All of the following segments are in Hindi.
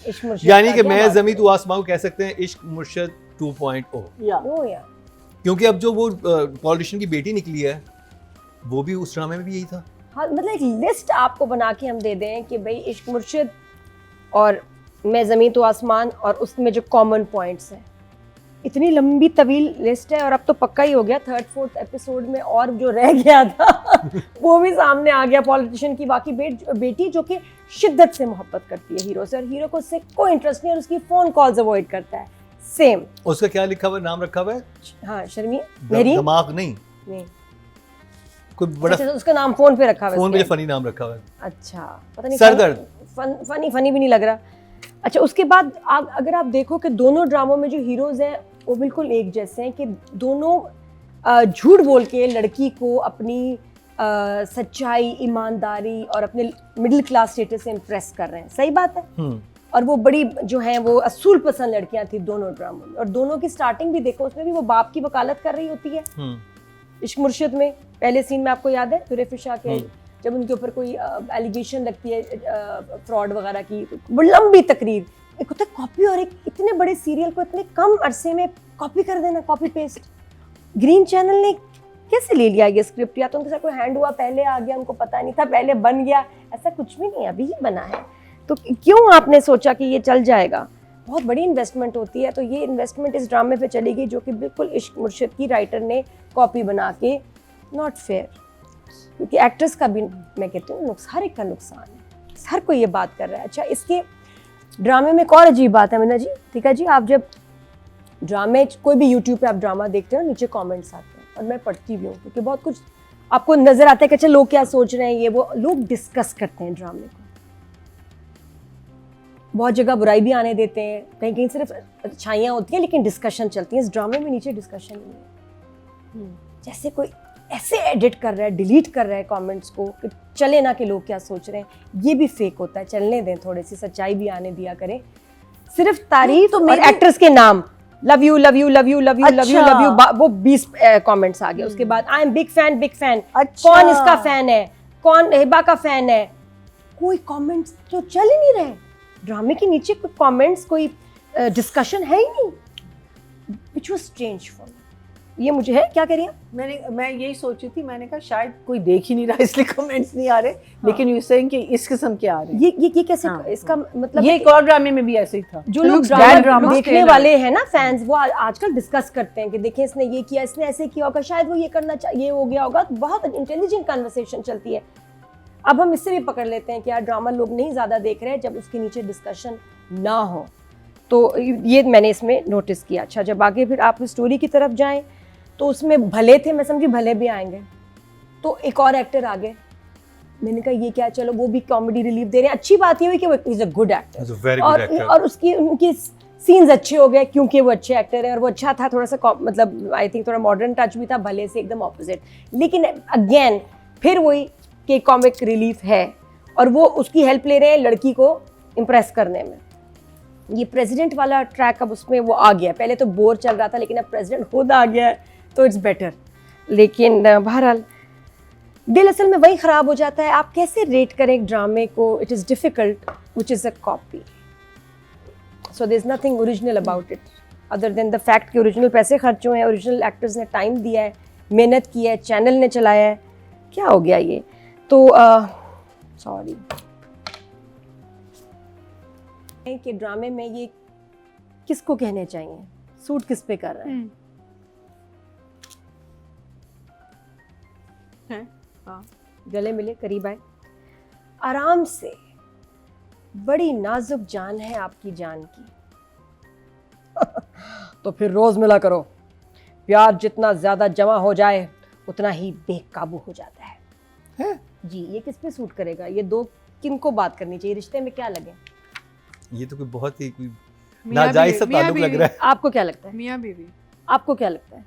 इश्क मुर्शिद यानी का कि क्या मैं बात ज़मीं है? तू आसमां को कह सकते हैं इश्क मुर्शिद 2.0, ओ या क्योंकि अब जो वो पॉलिटिशियन की बेटी निकली है वो भी उस ड्रामे में भी यही था। हाँ, मतलब एक लिस्ट आपको बना के हम दे दें कि भाई इश्क मुर्शिद और मैं ज़मीन तो आसमान और उसमें जो कॉमन पॉइंट्स हैं, इतनी लंबी तवील लिस्ट है। और अब तो पक्का ही हो गया 3rd 4th एपिसोड में, और जो रह गया था वो भी सामने आ गया, पॉलिटिशियन की बाकी बेटी जो कि शिद्दत से मोहब्बत करती है हीरो से, और हीरो को उससे कोई इंटरेस्ट नहीं और उसकी फ़ोन कॉल्स अवॉइड करता है। सेम उसका क्या लिखा हुआ है, नाम रखा हुआ है? हाँ, शर्मी मेरी दिमाग नहीं, नहीं, कोई बड़ा अच्छा, उसका नाम फ़ोन पे रखा हुआ है फोन पे उसके। फनी नाम रखा हुआ है। अच्छा, पता नहीं, सरदर्द। फनी भी नहीं लग रहा। अच्छा, उसके बाद आप अगर आप देखो कि दोनों ड्रामों में जो हीरोज हैं वो बिल्कुल एक जैसे हैं, कि दोनों झूठ बोल के लड़की को अपनी सच्चाई, ईमानदारी और अपने मिडिल क्लास स्टेटस से इम्प्रेस कर रहे हैं। सही बात है। और वो बड़ी जो हैं वो असूल पसंद लड़कियां थी दोनों ड्रामों में, और दोनों की स्टार्टिंग भी देखो, उसमें भी वो बाप की वकालत कर रही होती है। इश्क मुर्शिद में पहले सीन में आपको याद है तुरेफिशा के, जब उनके ऊपर कोई एलिगेशन लगती है फ्रॉड वगैरह की, बड़ी लंबी तकरीर, एक होता है कॉपी, और एक इतने बड़े सीरियल को इतने कम अरसे में कॉपी कर देना, कॉपी पेस्ट। ग्रीन चैनल ने कैसे ले लिया ये स्क्रिप्ट? या तो उनके साथ कोई हैंड हुआ, पहले आ गया, उनको पता नहीं था, पहले बन गया, ऐसा कुछ भी नहीं, अभी ही बना है। तो क्यों आपने सोचा कि ये चल जाएगा? बहुत बड़ी इन्वेस्टमेंट होती है, तो ये इन्वेस्टमेंट इस ड्रामे पे चली गई, जो कि बिल्कुल इश्क मुर्शिद की राइटर ने कॉपी बना के, नॉट फेयर। क्योंकि एक्ट्रेस का भी मैं कहती हूँ हर एक का नुकसान है, हर कोई ये बात कर रहा है। अच्छा, इसके ड्रामे में एक और अजीब बात है मीना जी, ठीक है जी, आप जब ड्रामे कोई भी यूट्यूब पे आप ड्रामा देखते हो, नीचे कमेंट्स आते हैं, और मैं पढ़ती भी हूँ, क्योंकि बहुत कुछ आपको नजर आता है कि अच्छा लोग क्या सोच रहे हैं, ये वो लोग डिस्कस करते हैं ड्रामे को, बहुत जगह बुराई भी आने देते हैं, कहीं कहीं सिर्फ अच्छाइयाँ होती हैं, लेकिन डिस्कशन चलती है। इस ड्रामे में नीचे डिस्कशन नहीं है, जैसे कोई ऐसे एडिट कर रहा है, डिलीट कर रहा है कमेंट्स को कि चले ना कि लोग क्या सोच रहे हैं। ये भी फेक होता है, चलने दें, थोड़ी सी सच्चाई भी आने दिया करें। सिर्फ तारीफ तो और एक्ट्रेस के नाम, love you love you love you love you love you love you, वो 20 कमेंट्स आ गए। उसके बाद I am big fan big fan, कौन इसका फैन है, कौन हिबा का फैन है, कोई कमेंट्स तो चल ही नहीं रहे। ड्रामे के नीचे कोई कमेंट्स, कोई डिस्कशन है ही नहीं, which was strange for me. ये मुझे है, क्या कह रही हैं? मैं यही सोची थी, मैंने कहा शायद कोई देख ही नहीं रहा इसलिए कमेंट्स नहीं आ रहे, लेकिन यू सेइंग कि इस किस्म के आ रहे हैं। ये कैसे? इसका मतलब ये एक और ड्रामे में भी ऐसे ही था। जो लोग ड्रामा देखने वाले हैं ना, फैंस, वो आजकल डिस्कस करते हैं कि देखिए इसने ये किया, इसने ऐसे किया होगा, शायद वो ये करना चाहिए, हो गया होगा। बहुत इंटेलिजेंट कन्वर्सेशन चलती है। अब हम इससे भी पकड़ लेते हैं कि यार ड्रामा लोग नहीं ज़्यादा देख रहे हैं जब उसके नीचे डिस्कशन ना हो। तो ये मैंने इसमें नोटिस किया। अच्छा, जब आगे फिर आप स्टोरी की तरफ जाएं तो उसमें भले थे, मैं समझी भले भी आएंगे, तो एक और एक्टर आ गए। मैंने कहा ये क्या, चलो वो भी कॉमेडी रिलीफ दे रहे हैं, अच्छी बात ये हुई कि वो इज अ गुड एक्टर, और उसकी उनकी सीन्स अच्छे हो गए क्योंकि वो अच्छे एक्टर है, और वो अच्छा था, थोड़ा सा मतलब आई थिंक थोड़ा मॉडर्न टच भी था, भले से एकदम ऑपोजिट। लेकिन अगेन फिर वही कि कॉमिक रिलीफ है, और वो उसकी हेल्प ले रहे हैं लड़की को इम्प्रेस करने में। ये प्रेसिडेंट वाला ट्रैक अब उसमें वो आ गया, पहले तो बोर चल रहा था, लेकिन अब प्रेसिडेंट खुद आ गया है तो इट्स बेटर। लेकिन बहरहाल दिल असल में वही ख़राब हो जाता है। आप कैसे रेट करें एक ड्रामे को? It is difficult, which is a copy, so there is nothing original about it other than the fact कि ओरिजिनल पैसे खर्च हुए हैं, ओरिजिनल एक्टर्स ने टाइम दिया है, मेहनत की है, चैनल ने चलाया है। क्या हो गया ये? तो सॉरी कि ड्रामे में ये किसको कहने चाहिए, सूट किस पे कर रहे हैं? गले मिले, करीब आए, आराम से, बड़ी नाजुक जान है आपकी जान की तो फिर रोज मिला करो। प्यार जितना ज्यादा जमा हो जाए उतना ही बेकाबू हो जाता है। जी, ये किस पे सूट करेगा? ये दो किनको बात करनी चाहिए? रिश्ते में क्या लगे? ये तो कोई बहुत ही कोई नाजायज सा ताल्लुक लग रहा है। आपको क्या लगता है? मियां बीवी, आपको क्या लगता है?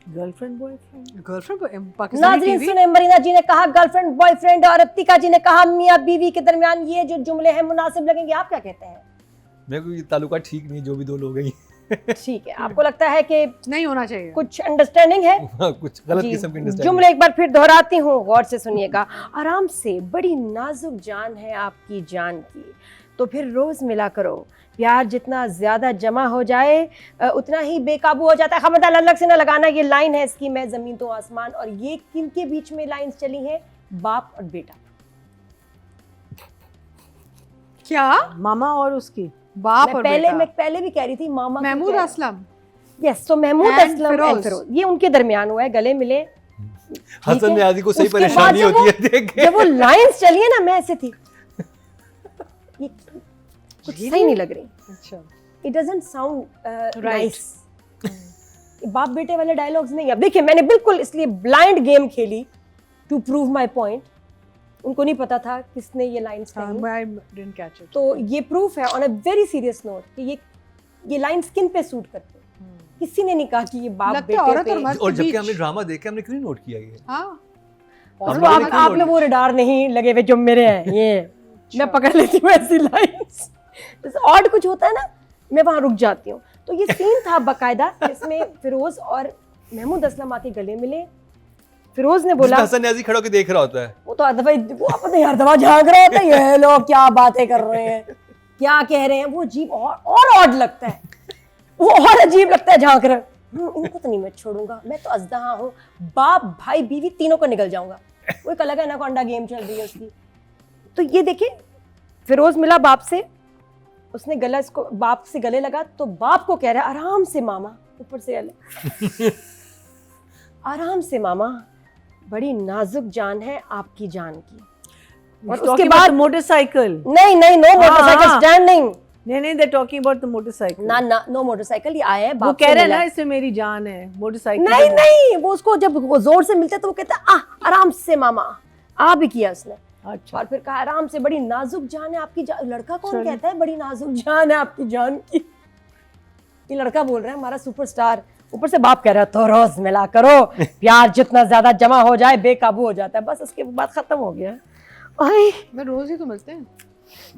गर्लफ्रेंड बॉयफ्रेंड, नाज़रीन सुने, मरीना जी ने कहा गर्लफ्रेंड बॉयफ्रेंड, और अत्तिका जी ने कहा मियां बीवी के दरमियान ये जो जुमले हैं मुनासिब लगेंगे। आप क्या कहते हैं? मेरे को ये ताल्लुका ठीक नहीं, जो भी दो लोग हैं ठीक है, आपको लगता है कि नहीं होना चाहिए, कुछ अंडरस्टैंडिंग है? कुछ गलत किस्म की अंडरस्टैंडिंग। जुमले एक बार फिर दोहराती हूँ, गौर से सुनिएगा। आराम से, बड़ी नाजुक जान है आपकी जान की, तो फिर रोज मिला करो। प्यार जितना ज्यादा जमा हो जाए उतना ही बेकाबू हो जाता है। खबरदार अलग से ना लगाना, ये लाइन है इसकी, मैं जमीन तो आसमान। और ये किनके बीच में लाइंस चली हैं? बाप और बेटा। क्या? मामा और उसकी बाप और बेटा। मैं पहले भी कह रही थी मामा। महमूद असलम। यस, तो महमूद And असलम फिरोज। and फिरोज, ये उनके दरमियान हुआ है, गले मिले। हसन न्याजी को सही उसके बाद परेशानी जब होती है देख के। जब वो लाइंस चली है ना, मैं ऐसे थी, ये कुछ सही नहीं लग रही। अच्छा। It doesn't sound Right. Nice. बाप बेटे वाले डायलॉग्स नहीं। अब देखिए, मैंने बिल्कुल इसलिए ब्लाइंड गेम खेली टू प्रूव माय पॉइंट। उनको नहीं पता था किसने ये लाइंस कही। I didn't catch it. तो ये प्रूफ है on a very serious note कि ये लाइंस किन पे सूट करते हैं। किसी ने नहीं कहा कि ये बाप लगता है बेटे औरत पे। और मर्द और के जबकि बीच। हमने ड्रामा देखे, हमने क्यों नहीं नोट किया ये? हाँ। हम चलो, लोगों ने क्यों आप नोट में वो रडार नहीं लगे हुए जो मेरे हैं। ये मैं पकड़ लेती हूँ ऐसी लाइंस। ऑड कुछ होता है ना, मैं वहां रुक जाती हूँ। तो ये सीन था बकायदा, जिसमें फिरोज और महमूद असलम आके गले मिले। फिरोज ने बोला, जिसमें हसन न्याजी खड़ा होकर देख रहा होता है। वो तो हर दफा हर दफा झांक रहा होता है, ये लोग क्या बातें कर रहे हैं, क्या कह रहे हैं। वो अजीब और ऑड लगता है, वो और अजीब लगता है झांक रहा। इनको तो नहीं मैं छोड़ूंगा, मैं तो अजदहा हूँ। बाप भाई बीवी तीनों को निकल जाऊंगा। वो एक अलग एनाकोंडा गेम चल रही है उसकी। तो ये देखिए, फिरोज मिला बाप से, उसने गला इसको बाप से गले लगा, तो बाप को कह रहा है आराम से मामा, ऊपर से गले आराम से मामा, बड़ी नाजुक जान है आपकी जान की। और उसके बाद मोटरसाइकिल। नहीं नो मोटरसाइकिल स्टैंडिंग। नहीं, they're talking about the motorcycle. ना नो मोटरसाइकिल। ये आए हैं वो बाप कह से रहे हैं मिला। ना, इससे मेरी जान है मोटरसाइकिल। नहीं, वो उसको जब वो जोर से मिलते तो वो कहता है आराम से मामा। आ भी किया उसने। अच्छा। और फिर कहा आराम से, बड़ी नाजुक जान है आपकी जान। लड़का कौन चलो। कहता है बड़ी नाजुक जान है आपकी जान की? ये लड़का बोल रहा है, हमारा सुपरस्टार। ऊपर से बाप कह रहा है तो रोज मिला करो, प्यार जितना ज्यादा जमा हो जाए बेकाबू हो जाता है। बस उसके बाद खत्म हो गया। मैं रोज ही तो मिलते हैं।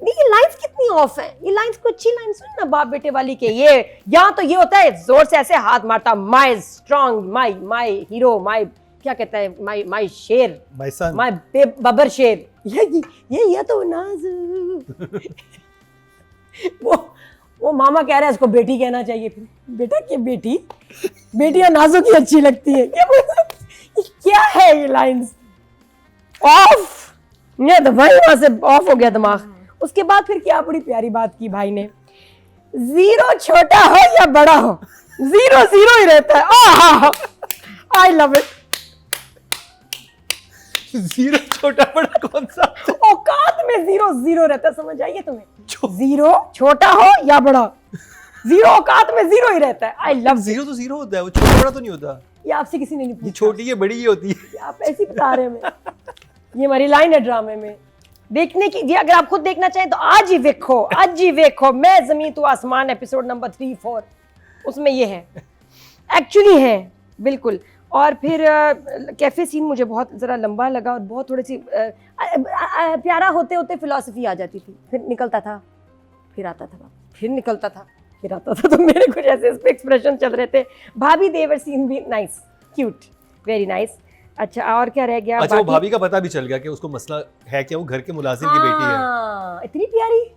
ये लाइंस कितनी ऑफ है। ये लाइंस को अच्छी लाइंस सुन ना बाप बेटे वाली के। ये यहाँ तो ये होता है जोर से ऐसे हाथ मारता, my strong, my hero, my क्या कहता है, माय शेर, My son. माय बबर शेर। ये तो नाजुक। वो मामा कह रहा है इसको बेटी कहना चाहिए। फिर बेटा की बेटियां नाजुक ही अच्छी लगती है। क्या है ये लाइंस? ऑफ। ये तो भाई वहां से ऑफ हो गया दिमाग। उसके बाद फिर क्या बड़ी प्यारी बात की भाई ने, जीरो छोटा हो या बड़ा हो, जीरो ही रहता है। I love it. जीरो छोटा बड़ा कौन सा? औकात में जीरो रहता है, समझ आइए तुम्हें? जीरो छोटा हो या बड़ा, जीरो औकात में जीरो ही रहता है। I love. जीरो तो जीरो होता है, वो छोटा बड़ा तो नहीं होता। ये आपसे किसी ने नहीं ये पूछा, छोटी है बड़ी ही होती है। आप ऐसी बता रहे हैं हमें। ये हमारी लाइन है ड्रामे में। देखने की जी, अगर आप खुद देखना चाहें तो आज ही देखो मैं जमीन तो आसमान एपिसोड नंबर 3-4, उसमें ये है, एक्चुअली है बिल्कुल। और फिर कैफे सीन मुझे बहुत ज़रा लंबा लगा और बहुत थोड़ी सी प्यारा होते होते फिलॉसफी आ जाती थी। फिर निकलता था, फिर आता था, फिर निकलता था, फिर आता था। तो मेरे कुछ ऐसे इस पे एक्सप्रेशन चल रहे थे। भाभी देवर सीन भी नाइस, क्यूट, वेरी नाइस। अच्छा, और क्या रह गया? अच्छा, वो भाभी का पता भी चल गया कि उसको मसला है कि वो घर के मुलाजिम की बेटी है। हाँ, इतनी प्यारी,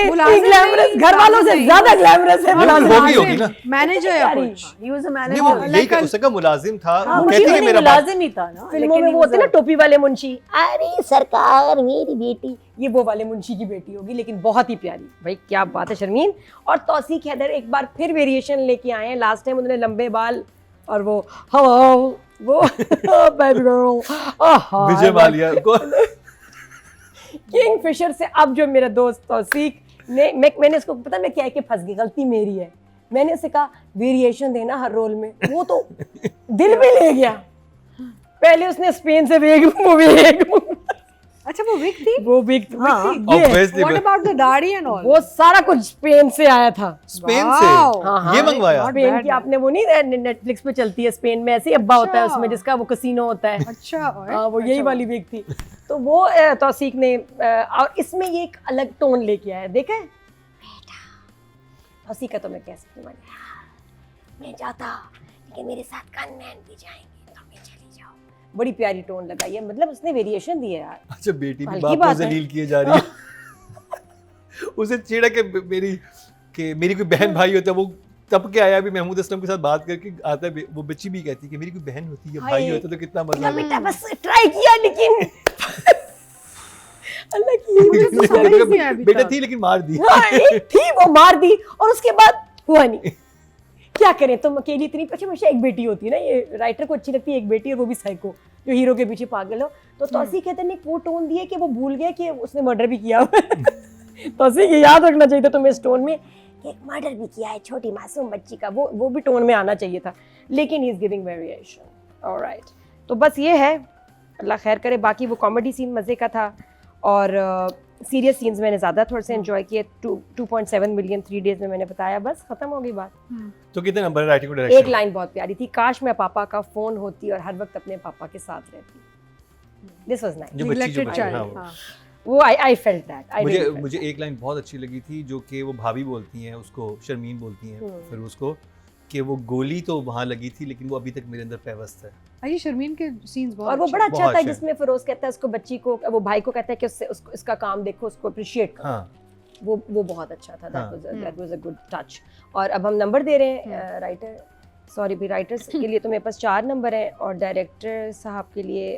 मुलाजिम ग्लैमरस, नहीं, घर वालों से नहीं। ज्यादा ग्लैमरस है हाँ, मुलाजिम। वो भी होगी ना। मैनेजर या कुछ। He was a नहीं, वो manager. यही कि उसका मुलाजिम था। हाँ, वो मुझे कहती है भी मेरा बाप। मुलाजिम ही था ना। फिल्मों में वो होते ना टोपी वाले मुंशी, अरे सरकार मेरी बेटी, ये वो वाले मुंशी की बेटी होगी, लेकिन बहुत ही प्यारी। भाई क्या बात है शर्मीन। और तौसीक हैदर एक बार फिर वेरिएशन लेके आए हैं। लास्ट टाइम उन्होंने लंबे बाल और वो वो बेबी गर्ल विजय माल्या को किंगफिशर से। अब जो मेरा दोस्त तौसीक ने, मैंने इसको पता मैं क्या है कि फंस गई, गलती मेरी है। मैंने उसे कहा वेरिएशन देना हर रोल में, वो तो दिल भी ले गया। पहले उसने स्पेन से अच्छा, वो विग थी। वो बिग हाँ, Obviously, What about the दाढ़ी and all? वो सारा कुछ स्पेन से आया था। Spain Wow. से हाँ, ये मंगवाया। Not स्पेन bad, की man. आपने वो नहीं नेटफ्लिक्स पे चलती है, स्पेन में ऐसे ही अब्बा होता है अच्छा। उसमें, जिसका वो कसीनो होता है। अच्छा, हाँ, वो यही वाली बिग थी। तो वो तौसीक ने और इसमें ये एक अलग टोन लेके आया, देखा है? तौसीक का तो मैं कह सकती हूँ, मैं जाता लेकिन मेरे साथ गनमैन भी जाएंगे, तो मैं चली जाओ। बड़ी प्यारी टोन लगाई है, मतलब उसने वेरिएशन दी है यार। अच्छा, बेटी भी हल्की बाप को बात है। जलील किए जा रही है। उसे छेड़ा कि मेरी कोई बहन भाई होता है, वो तब के आया अभी महमूद असलम के साथ बात करके आता है, वो बच्ची भी कहती है कि मेरी कोई बहन होती है, भाई होता तो कितना मजा बेटा बस ट्राई किया लेकिन अल्लाह की मुझे तो समझ नहीं आया अभी बेटा तक। थी लेकिन मार दी। हाँ, एक थी वो मार दी और उसके बाद हुआ नहीं। क्या करें, तुम अकेली इतनी, अच्छा हमेशा एक बेटी होती है ना, ये राइटर को अच्छी लगती है एक बेटी और वो भी साइको जो हीरो के पीछे पागल हो। तो तौसी कहते ने वो टोन दिया कि वो भूल गया कि उसने मर्डर भी किया। तौसी के याद रखना चाहिए था तुम्हें इस टोन में कि एक मर्डर भी किया है छोटी मासूम बच्ची का, वो भी टोन में आना चाहिए था, लेकिन he is giving variation. Alright, तो बस ये है, अल्लाह खैर करे। बाकी वो कॉमेडी सीन मज़े का था और सीरियस सीन्स मैंने ज़्यादा थोड़े से एंजॉय किए। 2.7 मिलियन 3 डेज में मैंने बताया, बस ख़त्म हो गई बात। तो कितने नंबर है राइटिंग को एक डायरेक्शन? लाइन बहुत प्यारी थी, काश मैं पापा का फ़ोन होती और हर वक्त अपने पापा के साथ रहती। This was nice. जो बच्ची जो Neglected बच्ची, child, हाँ, हाँ। वो आई फेल्ट दैट। मुझे एक लाइन बहुत अच्छी लगी थी जो कि वो भाभी बोलती हैं उसको, शर्मीन बोलती हैं फिर उसको कि वो गोली तो वहाँ लगी थी लेकिन वो अभी तक मेरे अंदर पैवस्त है। ये शर्मीन के सीन्स बहुत और वो अच्छे बड़ा हैं। अच्छा बहुत था अच्छा है। जिसमें फिरोज कहता है उसको बच्ची को, वो भाई को कहता है कि उससे इसका काम देखो, उसको अप्रिशिएट करो। हाँ, वो बहुत अच्छा था। हाँ। That was a good touch. और अब हम नंबर दे रहे हैं राइटर, सॉरी भी राइटर्स के लिए तो मेरे पास 4 नंबर हैं और डायरेक्टर साहब के लिए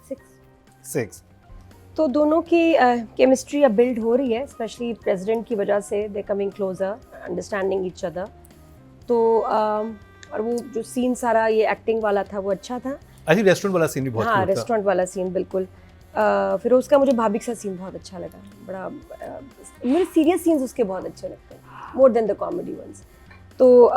6। 6। तो दोनों की केमिस्ट्री अब बिल्ड हो रही है, स्पेशली प्रेसिडेंट की वजह से they coming closer, understanding each other. तो और वो जो सीन सारा ये एक्टिंग वाला था वो अच्छा था। आई थिंक रेस्टोरेंट वाला सीन भी बहुत हाँ, cute था। रेस्टोरेंट वाला सीन बिल्कुल। फिर उसका मुझे भाभी के साथ सीन बहुत अच्छा लगा, बड़ा मुझे सीरियस सीन्स उसके बहुत अच्छे लगते हैं, more than the comedy ones. तो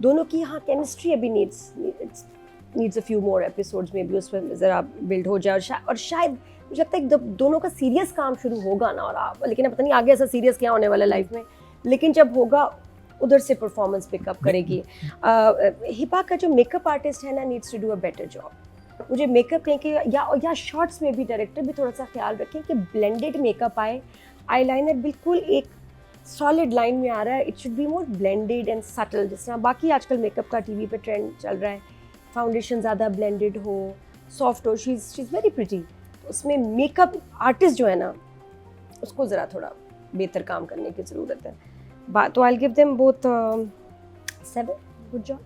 दोनों की हाँ केमिस्ट्री अभी needs a few more episodes में भी उस पर ज़रा बिल्ड हो जाए और शायद मुझे लगता है दोनों का सीरियस काम शुरू होगा ना, और लेकिन अब पता नहीं आगे ऐसा सीरियस क्या होने वाला लाइफ में, लेकिन जब होगा उधर से परफॉर्मेंस पिकअप करेगी। हिपा का जो मेकअप आर्टिस्ट है ना needs to do a better job. मुझे मेकअप नहीं कि या शॉर्ट्स में भी डायरेक्टर भी थोड़ा सा ख्याल रखें कि ब्लेंडेड मेकअप आए, आईलाइनर बिल्कुल एक सॉलिड लाइन में आ रहा है, it should be more blended and subtle, जिस तरह बाकी आजकल मेकअप का टीवी पे ट्रेंड चल रहा है, फाउंडेशन ज़्यादा ब्लेंडेड हो, सॉफ्ट हो, शी इज़ वेरी प्रिटी। उसमें मेकअप आर्टिस्ट जो है ना उसको ज़रा थोड़ा बेहतर काम करने की ज़रूरत है। तो I give them both 7, good job.